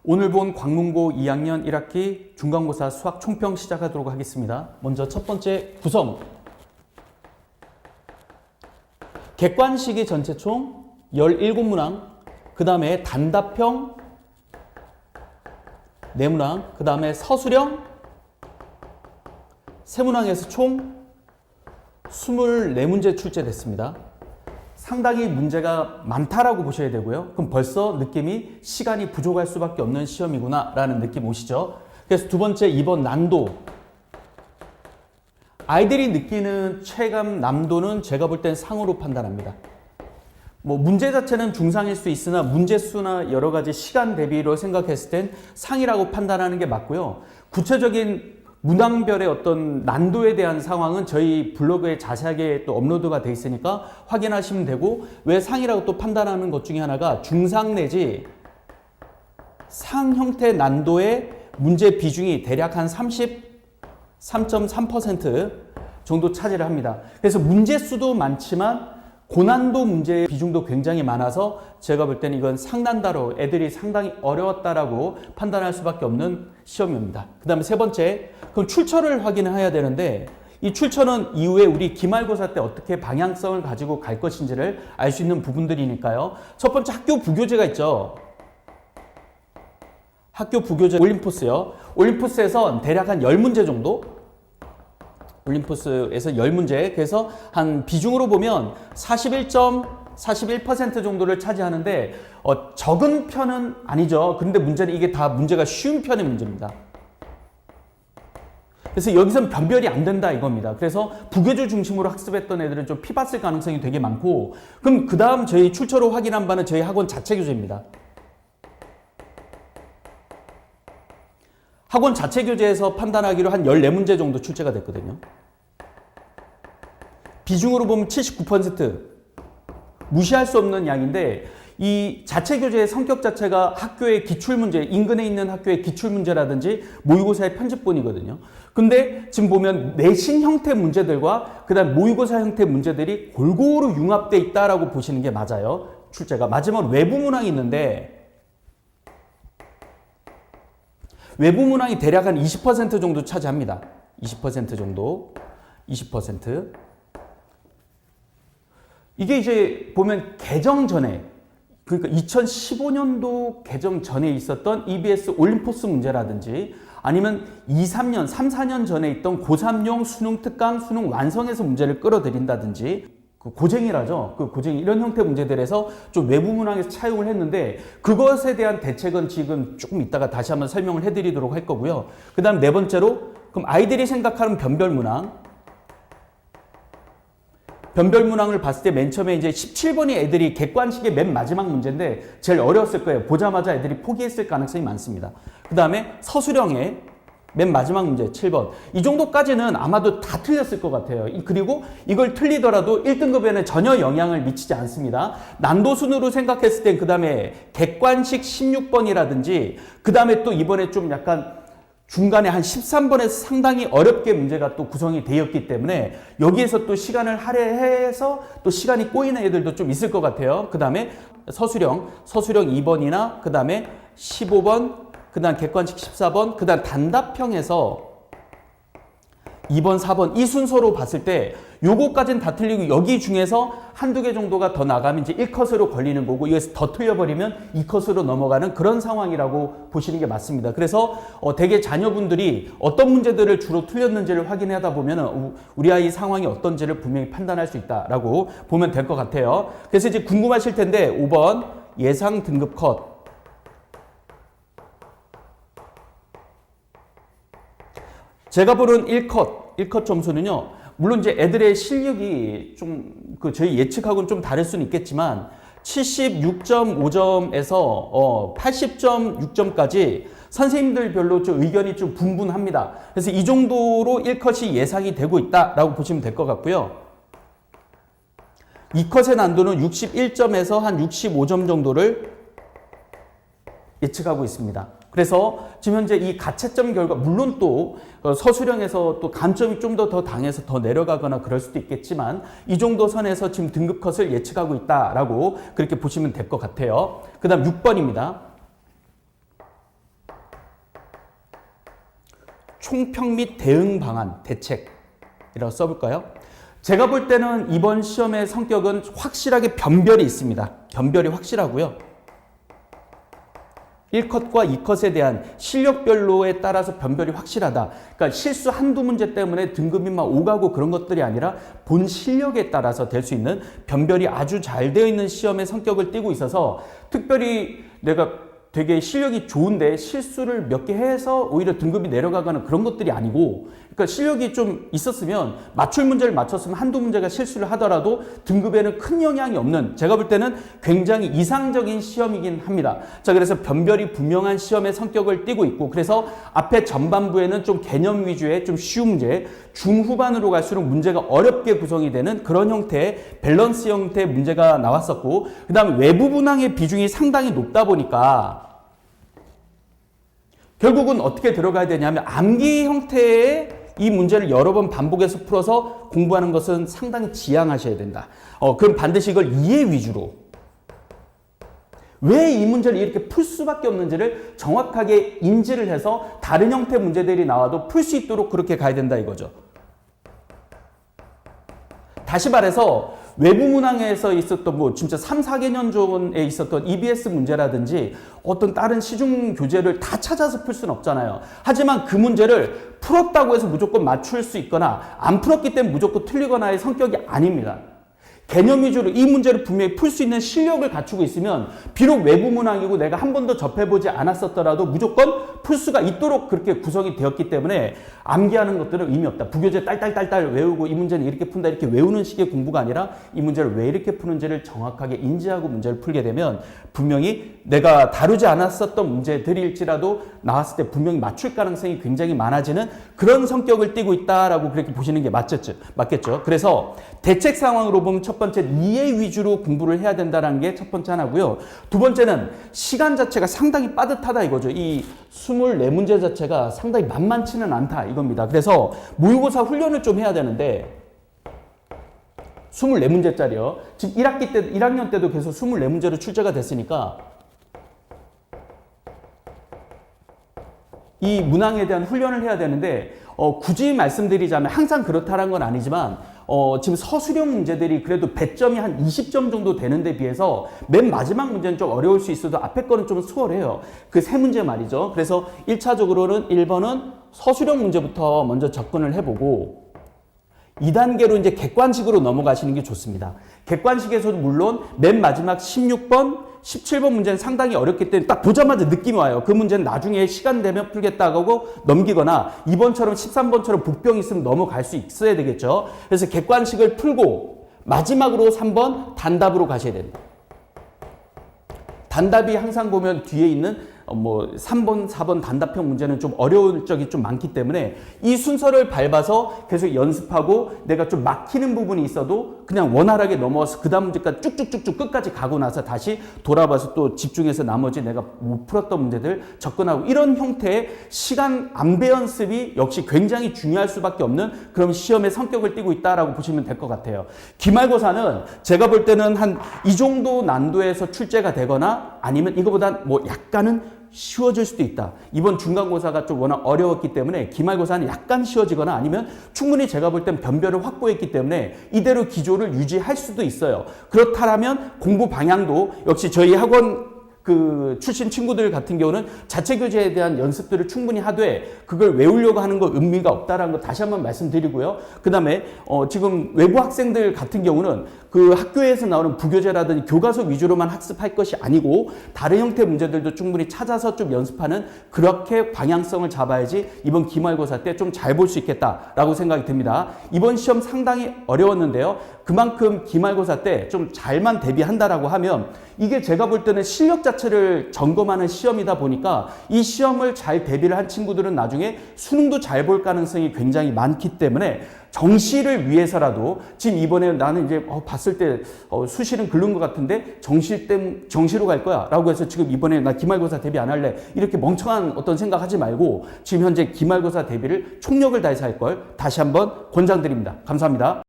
오늘 본 광문고 2학년 1학기 중간고사 수학 총평 시작하도록 하겠습니다. 먼저 첫 번째 구성. 객관식이 전체 총 17문항, 그 다음에 단답형 4문항, 그 다음에 서술형 3문항에서 총 24문제 출제됐습니다. 상당히 문제가 많다라고 보셔야 되고요. 그럼 벌써 느낌이 시간이 부족할 수밖에 없는 시험이구나 라는 느낌 오시죠? 그래서 두 번째 2번 난도. 아이들이 느끼는 체감 난도는 제가 볼 땐 상으로 판단합니다. 문제 자체는 중상일 수 있으나 문제수나 여러 가지 시간 대비로 생각했을 땐 상이라고 판단하는 게 맞고요. 구체적인 문항별의 어떤 난도에 대한 상황은 저희 블로그에 자세하게 또 업로드가 돼 있으니까 확인하시면 되고, 왜 상이라고 또 판단하는 것 중에 하나가 중상 내지 상 형태 난도의 문제 비중이 대략 한 33.3% 정도 차지를 합니다. 그래서 문제 수도 많지만 고난도 문제의 비중도 굉장히 많아서 제가 볼 때는 이건 상난다로 애들이 상당히 어려웠다라고 판단할 수밖에 없는 시험입니다. 그 다음에 세 번째, 그럼 출처를 확인해야 되는데 이 출처는 이후에 우리 기말고사 때 어떻게 방향성을 가지고 갈 것인지를 알 수 있는 부분들이니까요. 첫 번째 학교 부교재가 있죠. 학교 부교재 올림포스요. 올림포스에서 대략 한 10문제 정도, 올림포스에서 10문제, 그래서 한 비중으로 보면 41% 정도를 차지하는데 적은 편은 아니죠. 그런데 문제는 이게 다 문제가 쉬운 편의 문제입니다. 그래서 여기서는 변별이 안 된다 이겁니다. 그래서 부교재 중심으로 학습했던 애들은 좀 피봤을 가능성이 되게 많고, 그럼 그 다음 저희 출처로 확인한 바는 저희 학원 자체 교재입니다. 학원 자체 교재에서 판단하기로 한 14문제 정도 출제가 됐거든요. 비중으로 보면 79%, 무시할 수 없는 양인데, 이 자체 교재의 성격 자체가 학교의 기출문제, 인근에 있는 학교의 기출문제라든지 모의고사의 편집본이거든요. 근데 지금 보면 내신 형태 문제들과 그 다음 모의고사 형태 문제들이 골고루 융합되어 있다라고 보시는 게 맞아요. 출제가. 마지막으로 외부 문항이 있는데, 외부 문항이 대략 한 20% 정도 차지합니다. 20% 정도. 20%. 이게 이제 보면 개정 전에, 그러니까 2015년도 개정 전에 있었던 EBS 올림포스 문제라든지 아니면 3, 4년 전에 있던 고3용 수능 특강, 수능 완성에서 문제를 끌어들인다든지, 그 고쟁이라죠. 그 고쟁이, 이런 형태 문제들에서 좀 외부 문항에서 차용을 했는데, 그것에 대한 대책은 지금 조금 이따가 다시 한번 설명을 해드리도록 할 거고요. 그 다음 네 번째로, 그럼 아이들이 생각하는 변별 문항. 변별 문항을 봤을 때 맨 처음에 이제 17번이 애들이 객관식의 맨 마지막 문제인데 제일 어려웠을 거예요. 보자마자 애들이 포기했을 가능성이 많습니다. 그 다음에 서술형의 맨 마지막 문제 7번. 이 정도까지는 아마도 다 틀렸을 것 같아요. 그리고 이걸 틀리더라도 1등급에는 전혀 영향을 미치지 않습니다. 난도 순으로 생각했을 땐 그 다음에 객관식 16번이라든지 그 다음에 또 이번에 좀 약간 중간에 한 13번에서 상당히 어렵게 문제가 또 구성이 되었기 때문에 여기에서 또 시간을 할애해서 또 시간이 꼬이는 애들도 좀 있을 것 같아요. 그 다음에 서술형 2번이나 그 다음에 15번, 그 다음 객관식 14번, 그 다음 단답형에서 2번, 4번 이 순서로 봤을 때 요거까지는 다 틀리고 여기 중에서 한두 개 정도가 더 나가면 이제 1컷으로 걸리는 거고, 여기서 더 틀려버리면 2컷으로 넘어가는 그런 상황이라고 보시는 게 맞습니다. 그래서 대개 자녀분들이 어떤 문제들을 주로 틀렸는지를 확인하다 보면 우리 아이 상황이 어떤지를 분명히 판단할 수 있다라고 보면 될 것 같아요. 그래서 이제 궁금하실 텐데 5번 예상 등급 컷. 제가 보는 1컷 점수는요, 물론 이제 애들의 실력이 좀 저희 예측하고는 좀 다를 수는 있겠지만 76.5점에서 80.6점까지 선생님들별로 좀 의견이 좀 분분합니다. 그래서 이 정도로 1컷이 예상이 되고 있다라고 보시면 될 것 같고요. 2컷의 난도는 61점에서 한 65점 정도를 예측하고 있습니다. 그래서 지금 현재 이 가채점 결과, 물론 또 서술형에서 또 감점이 좀 더 당해서 더 내려가거나 그럴 수도 있겠지만 이 정도 선에서 지금 등급 컷을 예측하고 있다라고 그렇게 보시면 될 것 같아요. 그 다음 6번입니다. 총평 및 대응 방안, 대책이라고 써볼까요? 제가 볼 때는 이번 시험의 성격은 확실하게 변별이 있습니다. 변별이 확실하고요. 1컷과 2컷에 대한 실력별로에 따라서 변별이 확실하다. 그러니까 실수 한두 문제 때문에 등급이 막 오가고 그런 것들이 아니라 본 실력에 따라서 될 수 있는 변별이 아주 잘 되어 있는 시험의 성격을 띠고 있어서 특별히 내가 되게 실력이 좋은데 실수를 몇 개 해서 오히려 등급이 내려가거나 그런 것들이 아니고, 그러니까 실력이 좀 있었으면 맞출 문제를 맞췄으면 한두 문제가 실수를 하더라도 등급에는 큰 영향이 없는, 제가 볼 때는 굉장히 이상적인 시험이긴 합니다. 자, 그래서 변별이 분명한 시험의 성격을 띠고 있고, 그래서 앞에 전반부에는 좀 개념 위주의 좀 쉬운 문제, 중후반으로 갈수록 문제가 어렵게 구성이 되는 그런 형태의 밸런스 형태의 문제가 나왔었고, 그 다음에 외부 문항의 비중이 상당히 높다 보니까 결국은 어떻게 들어가야 되냐면 암기 형태의 이 문제를 여러 번 반복해서 풀어서 공부하는 것은 상당히 지양하셔야 된다. 그럼 반드시 이걸 이해 위주로, 왜 이 문제를 이렇게 풀 수밖에 없는지를 정확하게 인지를 해서 다른 형태의 문제들이 나와도 풀 수 있도록 그렇게 가야 된다 이거죠. 다시 말해서 외부 문항에서 있었던 뭐 진짜 3, 4개년 전에 있었던 EBS 문제라든지 어떤 다른 시중 교재를 다 찾아서 풀 수는 없잖아요. 하지만 그 문제를 풀었다고 해서 무조건 맞출 수 있거나 안 풀었기 때문에 무조건 틀리거나의 성격이 아닙니다. 개념 위주로 이 문제를 분명히 풀 수 있는 실력을 갖추고 있으면 비록 외부 문항이고 내가 한 번도 접해보지 않았었더라도 무조건 풀 수가 있도록 그렇게 구성이 되었기 때문에 암기하는 것들은 의미 없다. 부교재 딸딸딸딸 외우고 이 문제는 이렇게 푼다 이렇게 외우는 식의 공부가 아니라 이 문제를 왜 이렇게 푸는지를 정확하게 인지하고 문제를 풀게 되면 분명히 내가 다루지 않았었던 문제들일지라도 나왔을 때 분명히 맞출 가능성이 굉장히 많아지는 그런 성격을 띠고 있다라고 그렇게 보시는 게 맞겠죠. 그래서 대책 상황으로 보면 첫 번째 이해 위주로 공부를 해야 된다는 게 첫 번째 하나고요. 두 번째는 시간 자체가 상당히 빠듯하다 이거죠. 이 24문제 자체가 상당히 만만치는 않다 이겁니다. 그래서 모의고사 훈련을 좀 해야 되는데 24문제짜리요. 지금 1학년 때도 계속 24문제로 출제가 됐으니까 이 문항에 대한 훈련을 해야 되는데 굳이 말씀드리자면 항상 그렇다는 건 아니지만 지금 서술형 문제들이 그래도 배점이 한 20점 정도 되는데 비해서 맨 마지막 문제는 좀 어려울 수 있어도 앞에 거는 좀 수월해요. 그 세 문제 말이죠. 그래서 1차적으로는 1번은 서술형 문제부터 먼저 접근을 해보고 2단계로 이제 객관식으로 넘어가시는 게 좋습니다. 객관식에서도 물론 맨 마지막 16번, 17번 문제는 상당히 어렵기 때문에 딱 보자마자 느낌이 와요. 그 문제는 나중에 시간 되면 풀겠다고 하고 넘기거나 2번처럼 13번처럼 복병이 있으면 넘어갈 수 있어야 되겠죠. 그래서 객관식을 풀고 마지막으로 3번 단답으로 가셔야 됩니다. 단답이 항상 보면 뒤에 있는 3번, 4번 단답형 문제는 좀 어려울 적이 좀 많기 때문에 이 순서를 밟아서 계속 연습하고 내가 좀 막히는 부분이 있어도 그냥 원활하게 넘어와서 그 다음 문제까지 쭉쭉쭉쭉 끝까지 가고 나서 다시 돌아봐서 또 집중해서 나머지 내가 못 풀었던 문제들 접근하고 이런 형태의 시간 안배 연습이 역시 굉장히 중요할 수밖에 없는 그런 시험의 성격을 띠고 있다라고 보시면 될 것 같아요. 기말고사는 제가 볼 때는 한 이 정도 난도에서 출제가 되거나 아니면 이거보다 약간은 쉬워질 수도 있다. 이번 중간고사가 좀 워낙 어려웠기 때문에 기말고사는 약간 쉬워지거나 아니면 충분히 제가 볼 땐 변별을 확보했기 때문에 이대로 기조를 유지할 수도 있어요. 그렇다면 공부 방향도 역시 저희 학원 출신 친구들 같은 경우는 자체 교재에 대한 연습들을 충분히 하되 그걸 외우려고 하는 거 의미가 없다라는 거 다시 한번 말씀드리고요. 그 다음에 지금 외부 학생들 같은 경우는 그 학교에서 나오는 부교재라든지 교과서 위주로만 학습할 것이 아니고 다른 형태의 문제들도 충분히 찾아서 좀 연습하는 그렇게 방향성을 잡아야지 이번 기말고사 때 좀 잘 볼 수 있겠다라고 생각이 듭니다. 이번 시험 상당히 어려웠는데요. 그만큼 기말고사 때 좀 잘만 대비한다라고 하면 이게 제가 볼 때는 실력 자체를 점검하는 시험이다 보니까 이 시험을 잘 대비를 한 친구들은 나중에 수능도 잘 볼 가능성이 굉장히 많기 때문에 정시를 위해서라도 지금 이번에 나는 이제 봤을 때 수시는 글른 것 같은데 정시로 갈 거야 라고 해서 지금 이번에 나 기말고사 대비 안 할래 이렇게 멍청한 어떤 생각하지 말고 지금 현재 기말고사 대비를 총력을 다해서 할 걸 다시 한번 권장드립니다. 감사합니다.